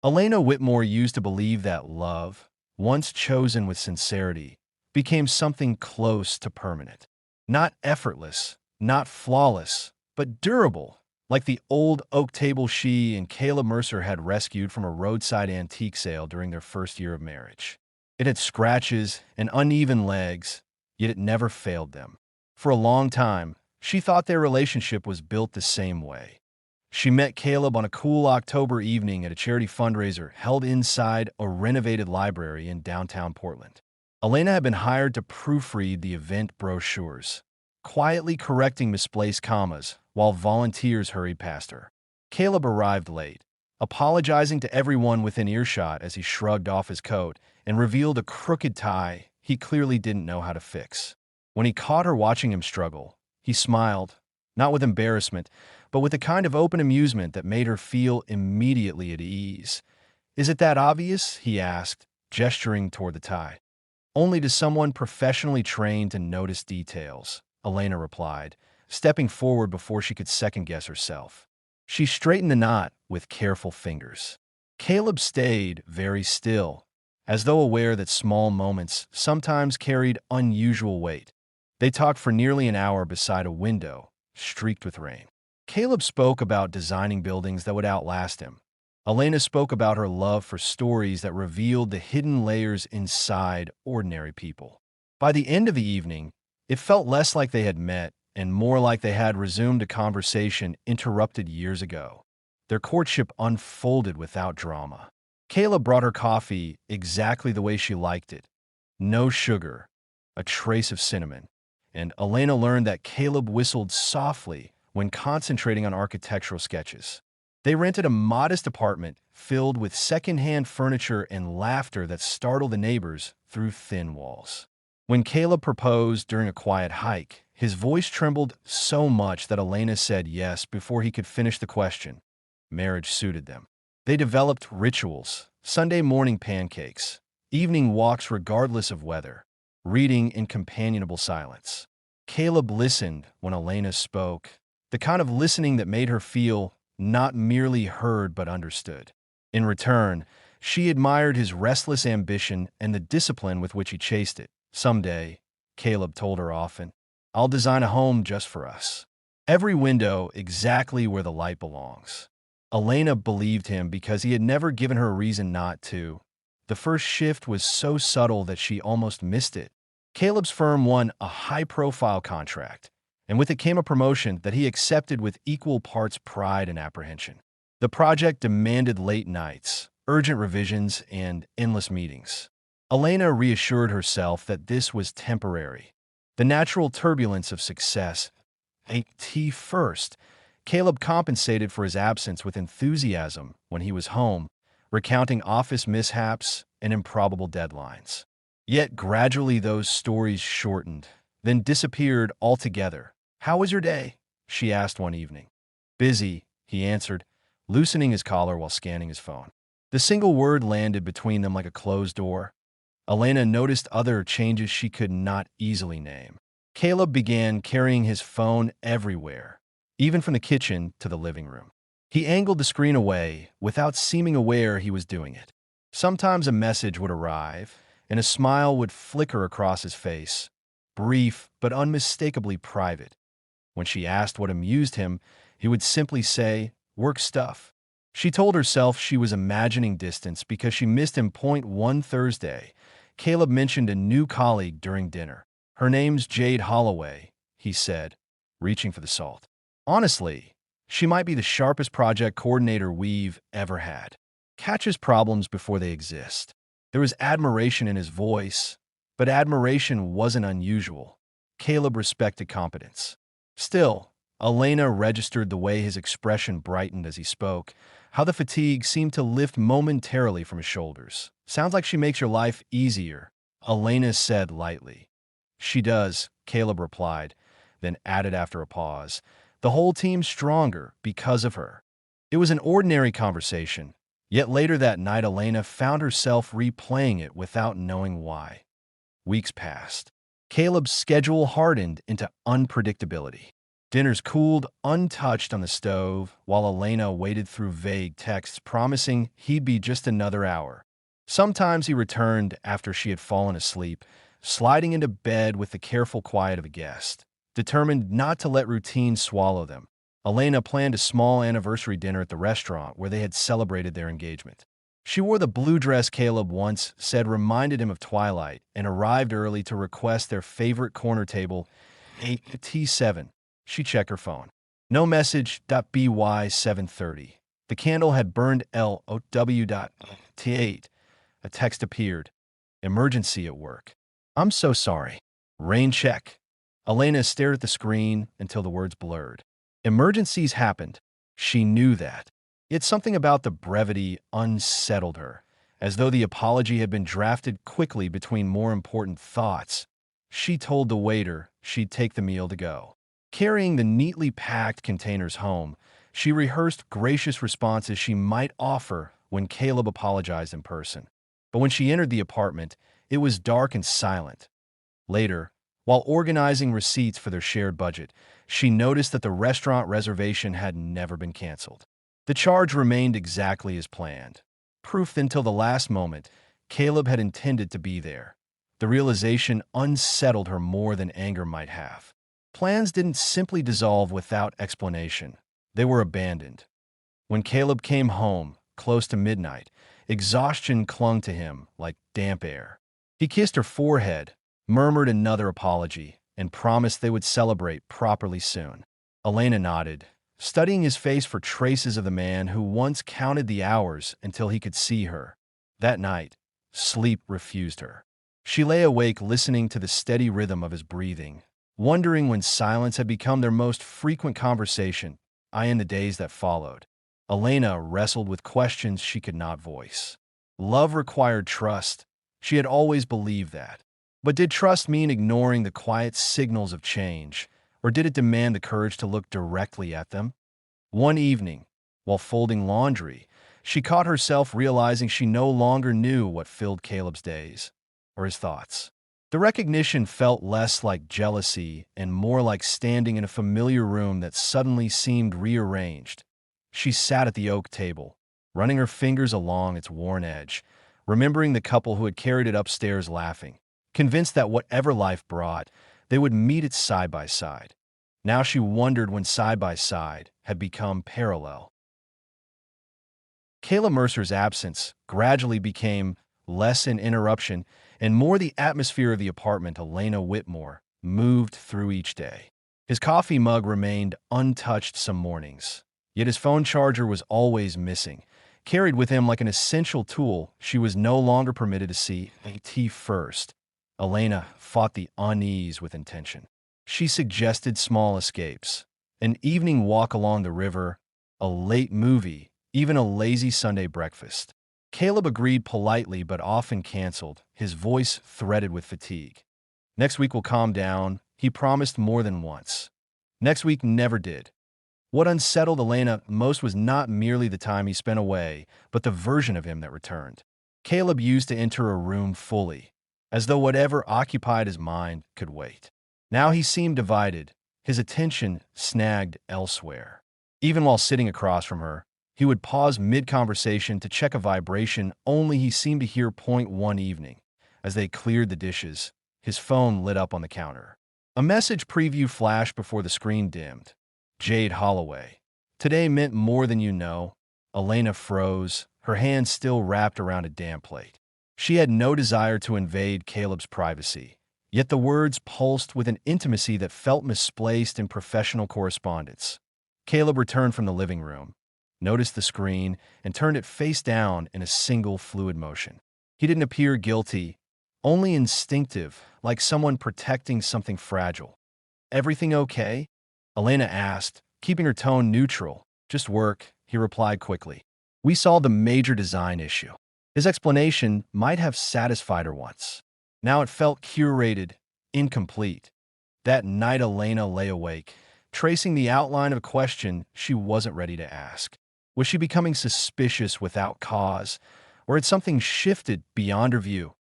Elena Whitmore used to believe that love, once chosen with sincerity, became something close to permanent. Not effortless, not flawless, but durable, like the old oak table she and Caleb Mercer had rescued from a roadside antique sale during their first year of marriage. It had scratches and uneven legs, yet it never failed them. For a long time, she thought their relationship was built the same way. She met Caleb on a cool October evening at a charity fundraiser held inside a renovated library in downtown Portland. Elena had been hired to proofread the event brochures, quietly correcting misplaced commas while volunteers hurried past her. Caleb arrived late, apologizing to everyone within earshot as he shrugged off his coat and revealed a crooked tie he clearly didn't know how to fix. When he caught her watching him struggle, he smiled, not with embarrassment, but with a kind of open amusement that made her feel immediately at ease. "Is it that obvious?" he asked, gesturing toward the tie. "Only to someone professionally trained to notice details," Elena replied, stepping forward before she could second-guess herself. She straightened the knot with careful fingers. Caleb stayed very still, as though aware that small moments sometimes carried unusual weight. They talked for nearly an hour beside a window, streaked with rain. Caleb spoke about designing buildings that would outlast him. Elena spoke about her love for stories that revealed the hidden layers inside ordinary people. By the end of the evening, it felt less like they had met and more like they had resumed a conversation interrupted years ago. Their courtship unfolded without drama. Caleb brought her coffee exactly the way she liked it. No sugar, a trace of cinnamon, and Elena learned that Caleb whistled softly when concentrating on architectural sketches. They rented a modest apartment filled with secondhand furniture and laughter that startled the neighbors through thin walls. When Caleb proposed during a quiet hike, his voice trembled so much that Elena said yes before he could finish the question. Marriage suited them. They developed rituals, Sunday morning pancakes, evening walks regardless of weather, reading in companionable silence. Caleb listened when Elena spoke, the kind of listening that made her feel not merely heard but understood. In return, she admired his restless ambition and the discipline with which he chased it. "Someday," Caleb told her often, "I'll design a home just for us. Every window exactly where the light belongs." Elena believed him because he had never given her a reason not to. The first shift was so subtle that she almost missed it. Caleb's firm won a high-profile contract, and with it came a promotion that he accepted with equal parts pride and apprehension. The project demanded late nights, urgent revisions, and endless meetings. Elena reassured herself that this was temporary. The natural turbulence of success. Tea first. Caleb compensated for his absence with enthusiasm when he was home, recounting office mishaps and improbable deadlines. Yet gradually those stories shortened, then disappeared altogether. "How was your day?" she asked one evening. "Busy," he answered, loosening his collar while scanning his phone. The single word landed between them like a closed door. Elena noticed other changes she could not easily name. Caleb began carrying his phone everywhere, even from the kitchen to the living room. He angled the screen away without seeming aware he was doing it. Sometimes a message would arrive, and a smile would flicker across his face, brief but unmistakably private. When she asked what amused him, he would simply say, "Work stuff." She told herself she was imagining distance because she missed him. One Thursday, Caleb mentioned a new colleague during dinner. "Her name's Jade Holloway," he said, reaching for the salt. Honestly, she might be the sharpest project coordinator we've ever had. Catches problems before they exist. There was admiration in his voice, but admiration wasn't unusual. Caleb respected competence. Still, Elena registered the way his expression brightened as he spoke, how the fatigue seemed to lift momentarily from his shoulders. "Sounds like she makes your life easier," Elena said lightly. "She does," Caleb replied, then added after a pause, "The whole team's stronger because of her." It was an ordinary conversation, yet later that night Elena found herself replaying it without knowing why. Weeks passed. Caleb's schedule hardened into unpredictability. Dinner's cooled, untouched on the stove, while Elena waited through vague texts promising he'd be just another hour. Sometimes he returned after she had fallen asleep, sliding into bed with the careful quiet of a guest. Determined not to let routine swallow them, Elena planned a small anniversary dinner at the restaurant where they had celebrated their engagement. She wore the blue dress Caleb once said reminded him of Twilight and arrived early to request their favorite corner table, a T7. She checked her phone. No message. By 7:30. The candle had burned. LOW.T8. A text appeared. Emergency at work. I'm so sorry. Rain check. Elena stared at the screen until the words blurred. Emergencies happened. She knew that. Yet something about the brevity unsettled her, as though the apology had been drafted quickly between more important thoughts. She told the waiter she'd take the meal to go. Carrying the neatly packed containers home, she rehearsed gracious responses she might offer when Caleb apologized in person. But when she entered the apartment, it was dark and silent. Later, while organizing receipts for their shared budget, she noticed that the restaurant reservation had never been canceled. The charge remained exactly as planned. Proof that until the last moment, Caleb had intended to be there. The realization unsettled her more than anger might have. Plans didn't simply dissolve without explanation. They were abandoned. When Caleb came home, close to midnight, exhaustion clung to him like damp air. He kissed her forehead, murmured another apology, and promised they would celebrate properly soon. Elena nodded, studying his face for traces of the man who once counted the hours until he could see her. That night, sleep refused her. She lay awake listening to the steady rhythm of his breathing, wondering when silence had become their most frequent conversation. In the days that followed, Elena wrestled with questions she could not voice. Love required trust. She had always believed that. But did trust mean ignoring the quiet signals of change, or did it demand the courage to look directly at them? One evening, while folding laundry, she caught herself realizing she no longer knew what filled Caleb's days, or his thoughts. The recognition felt less like jealousy and more like standing in a familiar room that suddenly seemed rearranged. She sat at the oak table, running her fingers along its worn edge, remembering the couple who had carried it upstairs laughing, convinced that whatever life brought, they would meet it side by side. Now she wondered when side by side had become parallel. Kayla Mercer's absence gradually became less an interruption and more the atmosphere of the apartment Elena Whitmore moved through each day. His coffee mug remained untouched some mornings, yet his phone charger was always missing. Carried with him like an essential tool, she was no longer permitted to see tea first. Elena fought the unease with intention. She suggested small escapes, an evening walk along the river, a late movie, even a lazy Sunday breakfast. Caleb agreed politely but often canceled, his voice threaded with fatigue. Next week will calm down, he promised more than once. Next week never did. What unsettled Elena most was not merely the time he spent away, but the version of him that returned. Caleb used to enter a room fully, as though whatever occupied his mind could wait. Now he seemed divided, his attention snagged elsewhere. Even while sitting across from her, he would pause mid-conversation to check a vibration only he seemed to hear. One evening, as they cleared the dishes, his phone lit up on the counter. A message preview flashed before the screen dimmed. Jade Holloway. Today meant more than you know. Elena froze, her hand still wrapped around a damp plate. She had no desire to invade Caleb's privacy, yet the words pulsed with an intimacy that felt misplaced in professional correspondence. Caleb returned from the living room, noticed the screen, and turned it face down in a single fluid motion. He didn't appear guilty, only instinctive, like someone protecting something fragile. Everything okay? Elena asked, keeping her tone neutral. Just work, he replied quickly. We solved a major design issue. His explanation might have satisfied her once. Now it felt curated, incomplete. That night Elena lay awake, tracing the outline of a question she wasn't ready to ask. Was she becoming suspicious without cause, or had something shifted beyond her view?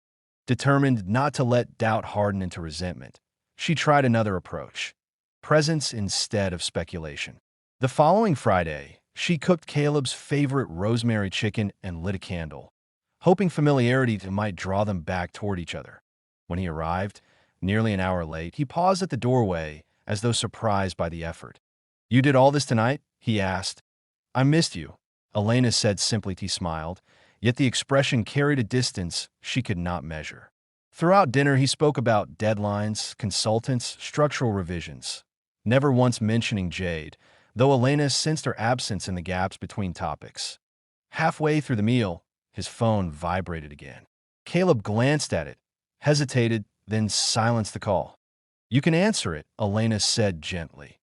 Determined not to let doubt harden into resentment, she tried another approach. presence instead of speculation. The following Friday, she cooked Caleb's favorite rosemary chicken and lit a candle, hoping familiarity might draw them back toward each other. When he arrived, nearly an hour late, he paused at the doorway as though surprised by the effort. "You did all this tonight?" he asked. "I missed you," Elena said simply. He smiled, yet the expression carried a distance she could not measure. Throughout dinner, he spoke about deadlines, consultants, structural revisions, never once mentioning Jade, though Elena sensed her absence in the gaps between topics. Halfway through the meal, his phone vibrated again. Caleb glanced at it, hesitated, then silenced the call. "You can answer it," Elena said gently.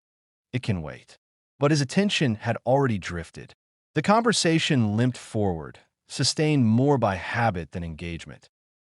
"It can wait." But his attention had already drifted. The conversation limped forward, sustained more by habit than engagement.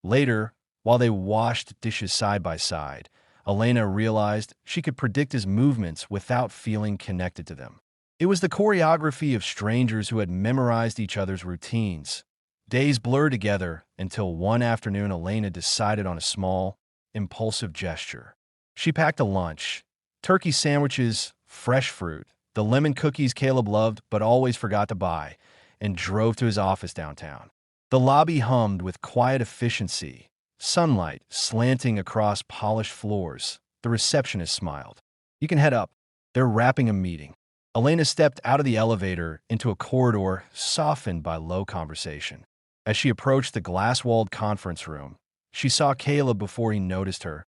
Later, while they washed dishes side by side, Elena realized she could predict his movements without feeling connected to them. It was the choreography of strangers who had memorized each other's routines. Days blurred together until one afternoon Elena decided on a small, impulsive gesture. She packed a lunch: turkey sandwiches, fresh fruit, the lemon cookies Caleb loved but always forgot to buy, and drove to his office downtown. The lobby hummed with quiet efficiency, sunlight slanting across polished floors. The receptionist smiled. "You can head up. They're wrapping a meeting." Elena stepped out of the elevator into a corridor softened by low conversation. As she approached the glass-walled conference room, she saw Caleb before he noticed her.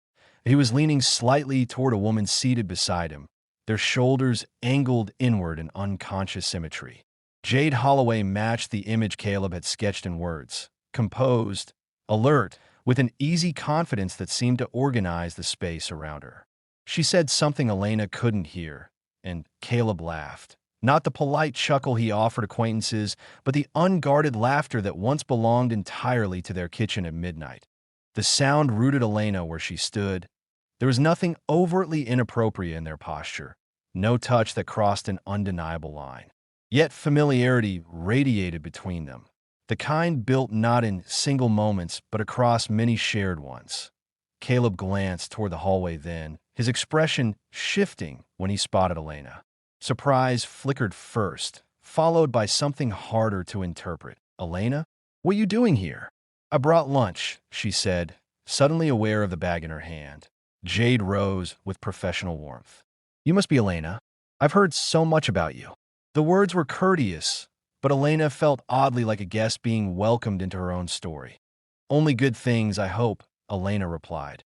He was leaning slightly toward a woman seated beside him, their shoulders angled inward in unconscious symmetry. Jade Holloway matched the image Caleb had sketched in words, composed, alert, with an easy confidence that seemed to organize the space around her. She said something Elena couldn't hear, and Caleb laughed. Not the polite chuckle he offered acquaintances, but the unguarded laughter that once belonged entirely to their kitchen at midnight. The sound rooted Elena where she stood. There was nothing overtly inappropriate in their posture, no touch that crossed an undeniable line. Yet familiarity radiated between them, the kind built not in single moments but across many shared ones. Caleb glanced toward the hallway then, his expression shifting when he spotted Elena. Surprise flickered first, followed by something harder to interpret. "Elena, what are you doing here?" "I brought lunch," she said, suddenly aware of the bag in her hand. Jade rose with professional warmth. "You must be Elena. I've heard so much about you." The words were courteous, but Elena felt oddly like a guest being welcomed into her own story. "Only good things, I hope," Elena replied.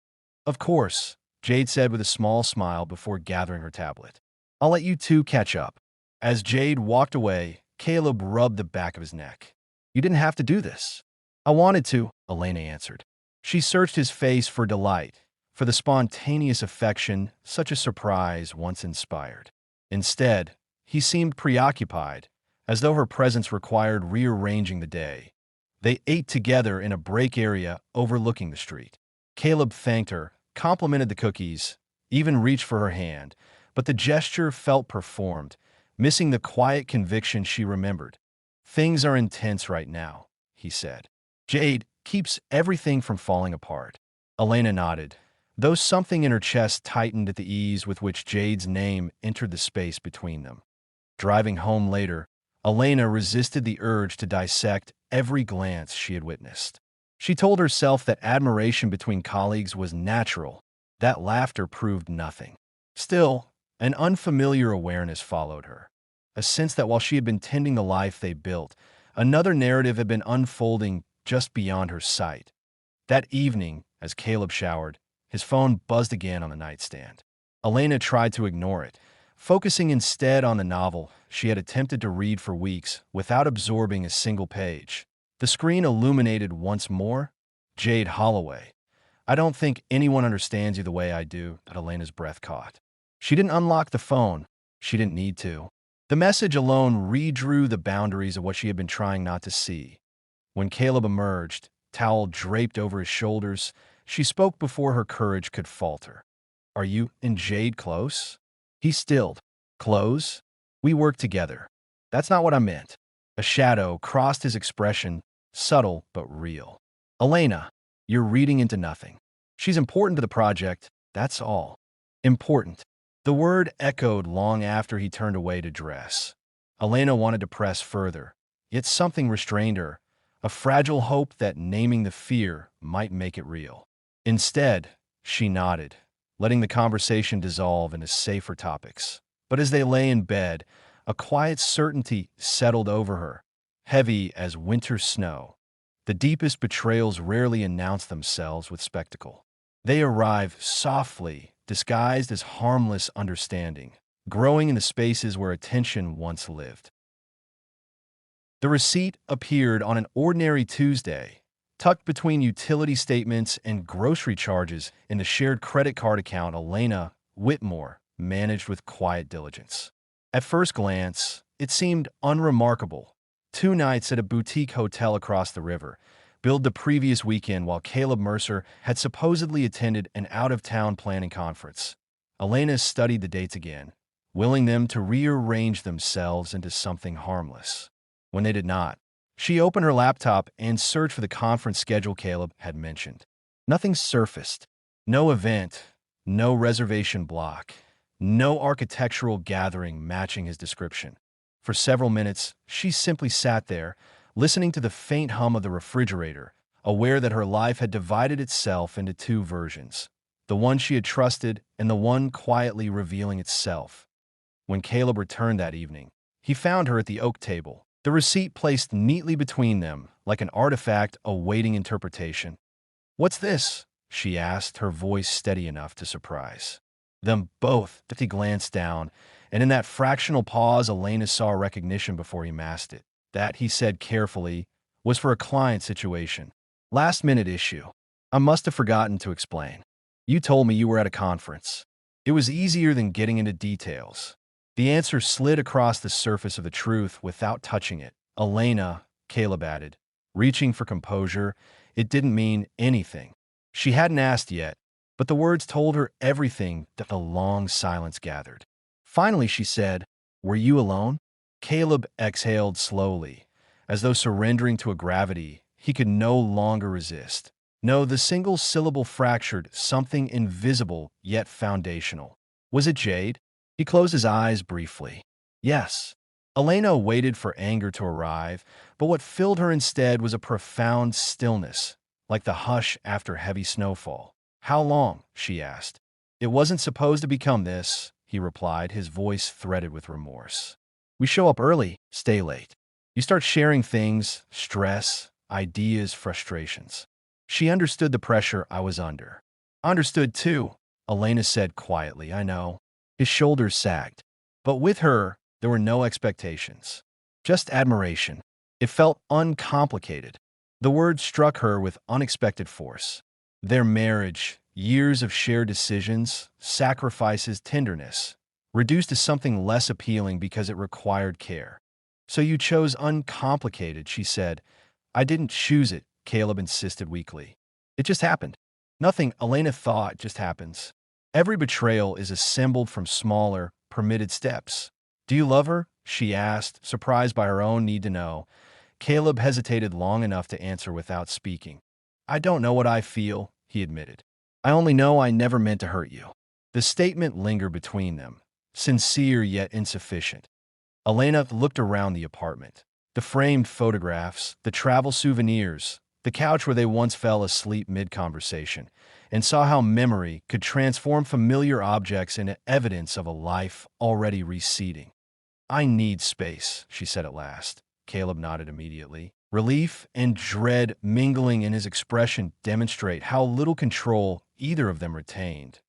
"Of course," Jade said with a small smile before gathering her tablet. "I'll let you two catch up." As Jade walked away, Caleb rubbed the back of his neck. "You didn't have to do this." "I wanted to," Elena answered. She searched his face for delight, for the spontaneous affection such a surprise once inspired. Instead, he seemed preoccupied, as though her presence required rearranging the day. They ate together in a break area overlooking the street. Caleb thanked her, complimented the cookies, even reached for her hand, but the gesture felt performed, missing the quiet conviction she remembered. "Things are intense right now," he said. "Jade keeps everything from falling apart." Elena nodded, though something in her chest tightened at the ease with which Jade's name entered the space between them. Driving home later, Elena resisted the urge to dissect every glance she had witnessed. She told herself that admiration between colleagues was natural, that laughter proved nothing. Still, an unfamiliar awareness followed her, a sense that while she had been tending the life they built, another narrative had been unfolding just beyond her sight. That evening, as Caleb showered, his phone buzzed again on the nightstand. Elena tried to ignore it, focusing instead on the novel she had attempted to read for weeks without absorbing a single page. The screen illuminated once more. Jade Holloway. "I don't think anyone understands you the way I do," Elena's breath caught. She didn't unlock the phone. She didn't need to. The message alone redrew the boundaries of what she had been trying not to see. When Caleb emerged, towel draped over his shoulders, she spoke before her courage could falter. "Are you and Jade close?" He stilled. "Close? We work together." "That's not what I meant." A shadow crossed his expression, subtle but real. "Elena, you're reading into nothing. She's important to the project, that's all." "Important." The word echoed long after he turned away to dress. Elena wanted to press further, yet something restrained her, a fragile hope that naming the fear might make it real. Instead, she nodded, letting the conversation dissolve into safer topics. But as they lay in bed, a quiet certainty settled over her, heavy as winter snow. The deepest betrayals rarely announce themselves with spectacle. They arrive softly, disguised as harmless understanding, growing in the spaces where attention once lived. The receipt appeared on an ordinary Tuesday, tucked between utility statements and grocery charges in the shared credit card account Elena Whitmore managed with quiet diligence. At first glance, it seemed unremarkable. 2 nights at a boutique hotel across the river, billed the previous weekend while Caleb Mercer had supposedly attended an out-of-town planning conference. Elena studied the dates again, willing them to rearrange themselves into something harmless. When they did not, she opened her laptop and searched for the conference schedule Caleb had mentioned. Nothing surfaced. No event, no reservation block, no architectural gathering matching his description. For several minutes, she simply sat there, listening to the faint hum of the refrigerator, aware that her life had divided itself into two versions, the one she had trusted and the one quietly revealing itself. When Caleb returned that evening, he found her at the oak table, the receipt placed neatly between them, like an artifact awaiting interpretation. "What's this?" she asked, her voice steady enough to surprise them both. He glanced down, and in that fractional pause, Elena saw recognition before he masked it. That, he said carefully, was for a client situation. "Last-minute issue. I must have forgotten to explain. You told me you were at a conference." It was easier than getting into details. The answer slid across the surface of the truth without touching it. "Elena," Caleb added, reaching for composure, "it didn't mean anything." She hadn't asked yet, but the words told her everything that the long silence gathered. Finally, she said, "Were you alone?" Caleb exhaled slowly, as though surrendering to a gravity he could no longer resist. No, the single syllable fractured something invisible yet foundational. Was it Jade? He closed his eyes briefly. Yes. Elena waited for anger to arrive, but what filled her instead was a profound stillness, like the hush after heavy snowfall. "How long?" she asked. "It wasn't supposed to become this," he replied, his voice threaded with remorse. "We show up early, stay late. You start sharing things, stress, ideas, frustrations." She understood the pressure I was under. "Understood too," Elena said quietly. "I know." His shoulders sagged. But with her, there were no expectations. Just admiration. It felt uncomplicated. The word struck her with unexpected force. Their marriage, years of shared decisions, sacrifices, tenderness, reduced to something less appealing because it required care. "So you chose uncomplicated," she said. "I didn't choose it," Caleb insisted weakly. "It just happened." "Nothing," Elena thought, "just happens." Every betrayal is assembled from smaller, permitted steps. "Do you love her?" she asked, surprised by her own need to know. Caleb hesitated long enough to answer without speaking. "I don't know what I feel," he admitted. "I only know I never meant to hurt you." The statement lingered between them, sincere yet insufficient. Elena looked around the apartment. The framed photographs, the travel souvenirs, the couch where they once fell asleep mid-conversation, and saw how memory could transform familiar objects into evidence of a life already receding. "I need space," she said at last. Caleb nodded immediately. Relief and dread mingling in his expression demonstrate how little control either of them retained.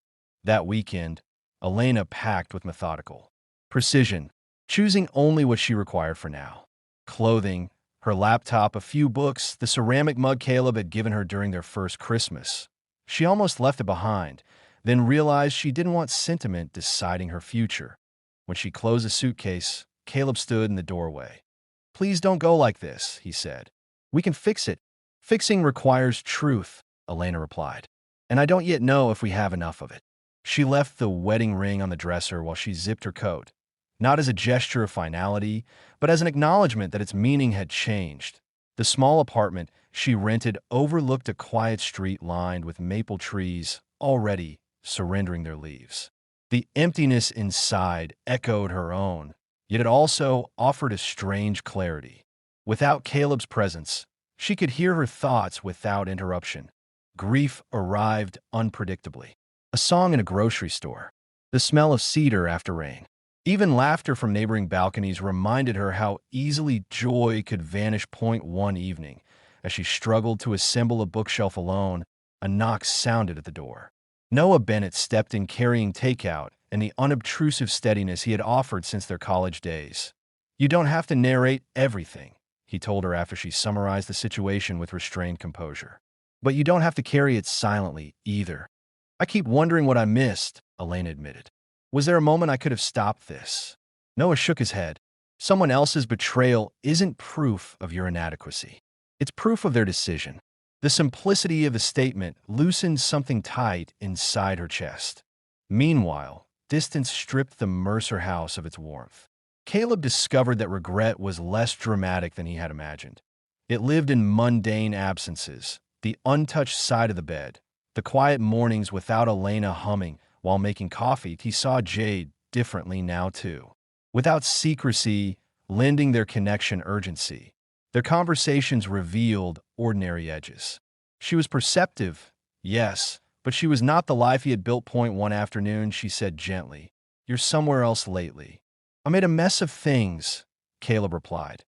That weekend, Elena packed with methodical precision, choosing only what she required for now. Clothing, her laptop, a few books, the ceramic mug Caleb had given her during their first Christmas. She almost left it behind, then realized she didn't want sentiment deciding her future. When she closed the suitcase, Caleb stood in the doorway. "Please don't go like this," he said. "We can fix it." "Fixing requires truth," Elena replied. "And I don't yet know if we have enough of it." She left the wedding ring on the dresser while she zipped her coat, not as a gesture of finality, but as an acknowledgement that its meaning had changed. The small apartment she rented overlooked a quiet street lined with maple trees already surrendering their leaves. The emptiness inside echoed her own, yet it also offered a strange clarity. Without Caleb's presence, she could hear her thoughts without interruption. Grief arrived unpredictably. A song in a grocery store. The smell of cedar after rain. Even laughter from neighboring balconies reminded her how easily joy could vanish. One evening, as she struggled to assemble a bookshelf alone, a knock sounded at the door. Noah Bennett stepped in carrying takeout and the unobtrusive steadiness he had offered since their college days. "You don't have to narrate everything," he told her after she summarized the situation with restrained composure. "But you don't have to carry it silently, either." "I keep wondering what I missed," Elena admitted. "Was there a moment I could have stopped this?" Noah shook his head. "Someone else's betrayal isn't proof of your inadequacy. It's proof of their decision." The simplicity of the statement loosened something tight inside her chest. Meanwhile, distance stripped the Mercer house of its warmth. Caleb discovered that regret was less dramatic than he had imagined. It lived in mundane absences, the untouched side of the bed, the quiet mornings without Elena humming while making coffee. He saw Jade differently now, too. Without secrecy, lending their connection urgency. Their conversations revealed ordinary edges. She was perceptive, yes, but she was not the life he had built. One afternoon, she said gently, "You're somewhere else lately." "I made a mess of things," Caleb replied.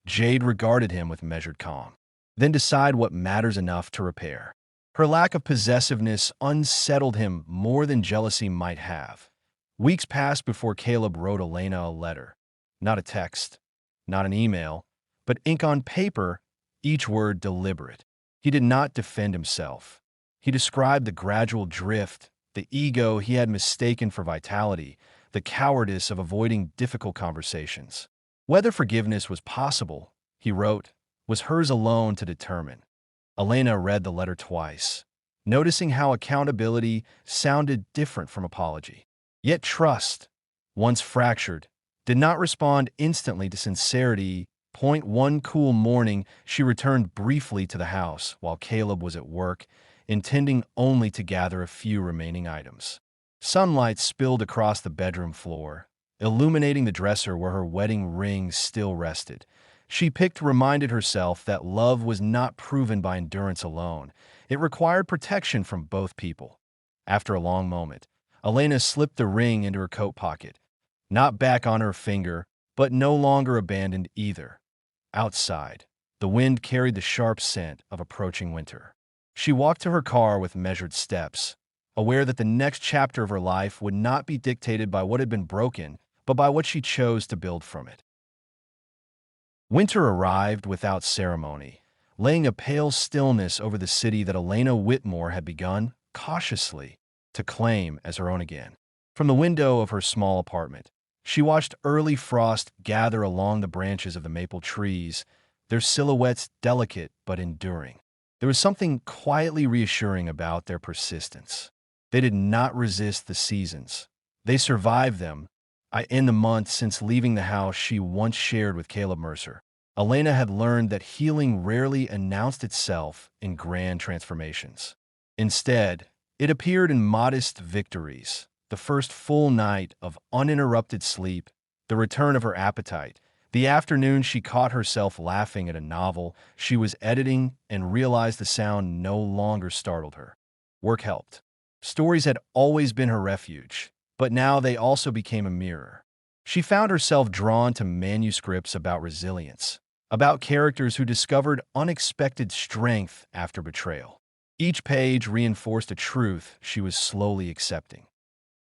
Jade regarded him with measured calm. "Then decide what matters enough to repair." Her lack of possessiveness unsettled him more than jealousy might have. Weeks passed before Caleb wrote Elena a letter. Not a text, not an email, but ink on paper, each word deliberate. He did not defend himself. He described the gradual drift, the ego he had mistaken for vitality, the cowardice of avoiding difficult conversations. Whether forgiveness was possible, he wrote, was hers alone to determine. Elena read the letter twice, noticing how accountability sounded different from apology. Yet trust, once fractured, did not respond instantly to sincerity. One cool morning, she returned briefly to the house while Caleb was at work, intending only to gather a few remaining items. Sunlight spilled across the bedroom floor, illuminating the dresser where her wedding ring still rested. She reminded herself that love was not proven by endurance alone. It required protection from both people. After a long moment, Elena slipped the ring into her coat pocket, not back on her finger, but no longer abandoned either. Outside, the wind carried the sharp scent of approaching winter. She walked to her car with measured steps, aware that the next chapter of her life would not be dictated by what had been broken, but by what she chose to build from it. Winter arrived without ceremony, laying a pale stillness over the city that Elena Whitmore had begun, cautiously, to claim as her own again. From the window of her small apartment, she watched early frost gather along the branches of the maple trees, their silhouettes delicate but enduring. There was something quietly reassuring about their persistence. They did not resist the seasons. They survived them. In the months since leaving the house she once shared with Caleb Mercer, Elena had learned that healing rarely announced itself in grand transformations. Instead, it appeared in modest victories. The first full night of uninterrupted sleep, the return of her appetite, the afternoon she caught herself laughing at a novel she was editing and realized the sound no longer startled her. Work helped. Stories had always been her refuge, but now they also became a mirror. She found herself drawn to manuscripts about resilience, about characters who discovered unexpected strength after betrayal. Each page reinforced a truth she was slowly accepting.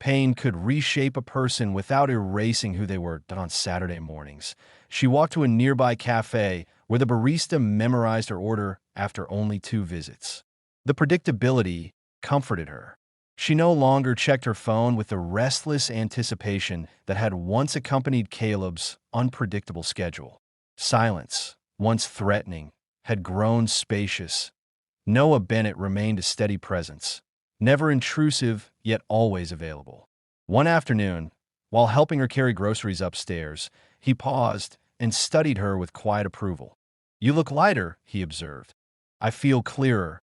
Pain could reshape a person without erasing who they were. On Saturday mornings, she walked to a nearby cafe where the barista memorized her order after only 2 visits. The predictability comforted her. She no longer checked her phone with the restless anticipation that had once accompanied Caleb's unpredictable schedule. Silence, once threatening, had grown spacious. Noah Bennett remained a steady presence, never intrusive, yet always available. One afternoon, while helping her carry groceries upstairs, he paused and studied her with quiet approval. "You look lighter," he observed. "I feel clearer,"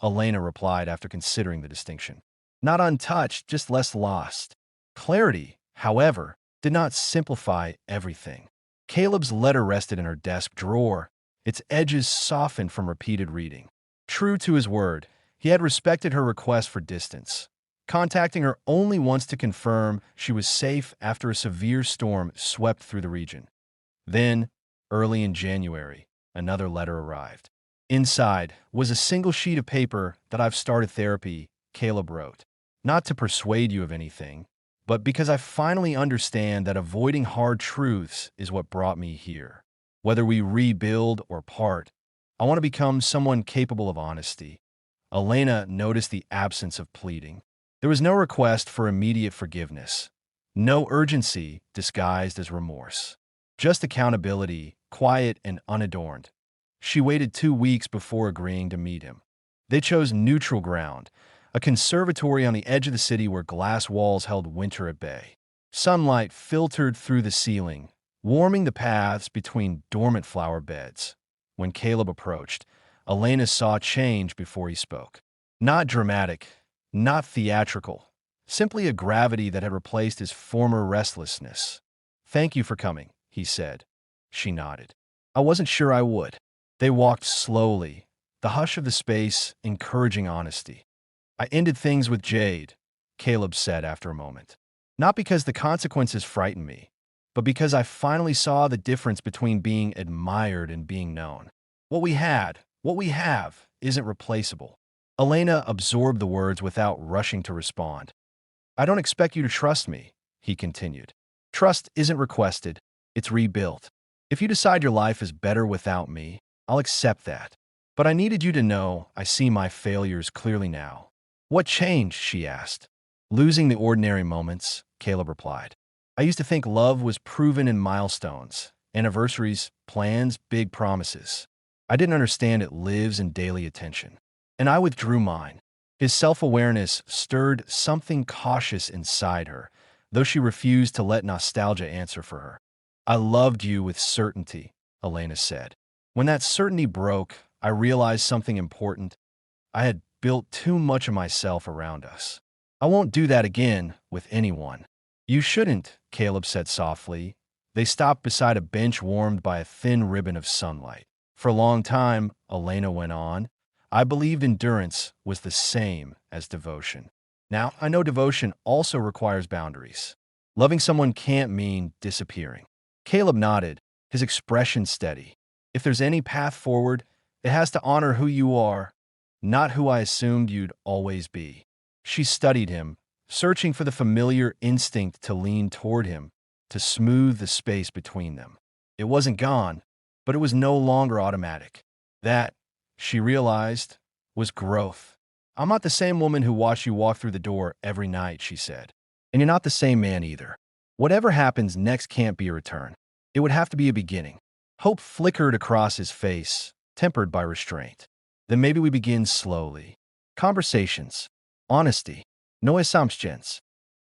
Elena replied after considering the distinction. "Not untouched, just less lost." Clarity, however, did not simplify everything. Caleb's letter rested in her desk drawer, its edges softened from repeated reading. True to his word, he had respected her request for distance, contacting her only once to confirm she was safe after a severe storm swept through the region. Then, early in January, another letter arrived. Inside was a single sheet of paper that "I've started therapy," Caleb wrote. "Not to persuade you of anything, but because I finally understand that avoiding hard truths is what brought me here. Whether we rebuild or part, I want to become someone capable of honesty." Elena noticed the absence of pleading. There was no request for immediate forgiveness, no urgency disguised as remorse. Just accountability, quiet and unadorned. She waited 2 weeks before agreeing to meet him. They chose neutral ground, a conservatory on the edge of the city where glass walls held winter at bay. Sunlight filtered through the ceiling, warming the paths between dormant flower beds. When Caleb approached, Elena saw change before he spoke. Not dramatic, not theatrical, simply a gravity that had replaced his former restlessness. "Thank you for coming," he said. She nodded. "I wasn't sure I would." They walked slowly, the hush of the space encouraging honesty. "I ended things with Jade," Caleb said after a moment. "Not because the consequences frightened me, but because I finally saw the difference between being admired and being known. What we have, isn't replaceable." Elena absorbed the words without rushing to respond. "I don't expect you to trust me," he continued. "Trust isn't requested, it's rebuilt. If you decide your life is better without me, I'll accept that. But I needed you to know I see my failures clearly now." "What changed?" she asked. "Losing the ordinary moments," Caleb replied. "I used to think love was proven in milestones, anniversaries, plans, big promises. I didn't understand it lives in daily attention. And I withdrew mine." His self-awareness stirred something cautious inside her, though she refused to let nostalgia answer for her. "I loved you with certainty," Elena said. "When that certainty broke, I realized something important. I had built too much of myself around us. I won't do that again with anyone." "You shouldn't," Caleb said softly. They stopped beside a bench warmed by a thin ribbon of sunlight. "For a long time," Elena went on, "I believed endurance was the same as devotion. Now, I know devotion also requires boundaries. Loving someone can't mean disappearing." Caleb nodded, his expression steady. "If there's any path forward, it has to honor who you are, not who I assumed you'd always be." She studied him, searching for the familiar instinct to lean toward him, to smooth the space between them. It wasn't gone, but it was no longer automatic. That, she realized, was growth. "I'm not the same woman who watched you walk through the door every night," she said. "And you're not the same man either. Whatever happens next can't be a return. It would have to be a beginning." Hope flickered across his face, tempered by restraint. "Then maybe we begin slowly. Conversations. Honesty. No assumptions."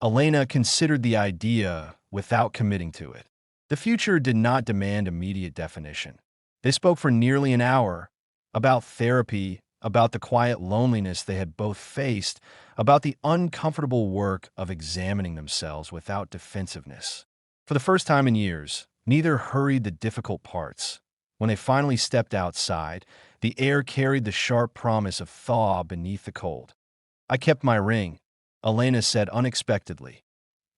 Elena considered the idea without committing to it. The future did not demand immediate definition. They spoke for nearly an hour, about therapy, about the quiet loneliness they had both faced, about the uncomfortable work of examining themselves without defensiveness. For the first time in years, neither hurried the difficult parts. When they finally stepped outside, the air carried the sharp promise of thaw beneath the cold. "I kept my ring," Elena said unexpectedly.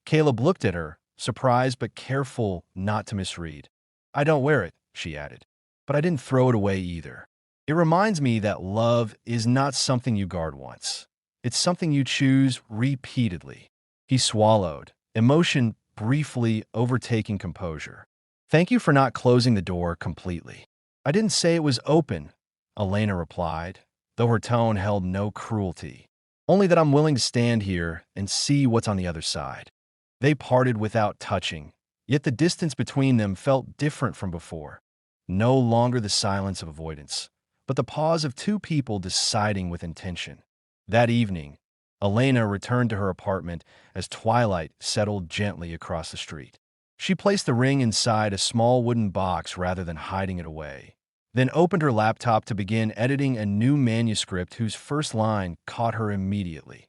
Caleb looked at her, surprised but careful not to misread. "I don't wear it," she added, "but I didn't throw it away either. It reminds me that love is not something you guard once. It's something you choose repeatedly." He swallowed, emotion briefly overtaking composure. "Thank you for not closing the door completely." "I didn't say it was open," Elena replied, though her tone held no cruelty. "Only that I'm willing to stand here and see what's on the other side." They parted without touching, yet the distance between them felt different from before. No longer the silence of avoidance, but the pause of two people deciding with intention. That evening, Elena returned to her apartment as twilight settled gently across the street. She placed the ring inside a small wooden box rather than hiding it away, then opened her laptop to begin editing a new manuscript whose first line caught her immediately.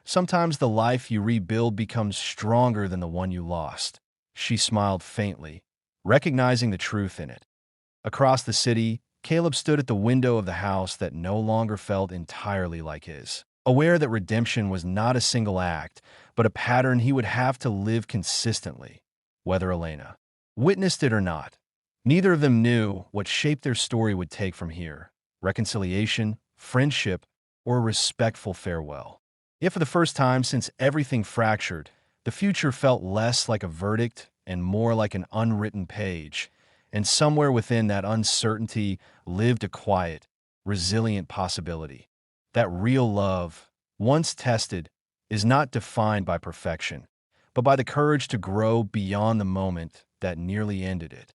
Sometimes the life you rebuild becomes stronger than the one you lost. She smiled faintly, recognizing the truth in it. Across the city, Caleb stood at the window of the house that no longer felt entirely like his, aware that redemption was not a single act, but a pattern he would have to live consistently, whether Elena witnessed it or not. Neither of them knew what shape their story would take from here: reconciliation, friendship, or a respectful farewell. Yet for the first time since everything fractured, the future felt less like a verdict and more like an unwritten page, and somewhere within that uncertainty lived a quiet, resilient possibility. That real love, once tested, is not defined by perfection, but by the courage to grow beyond the moment that nearly ended it.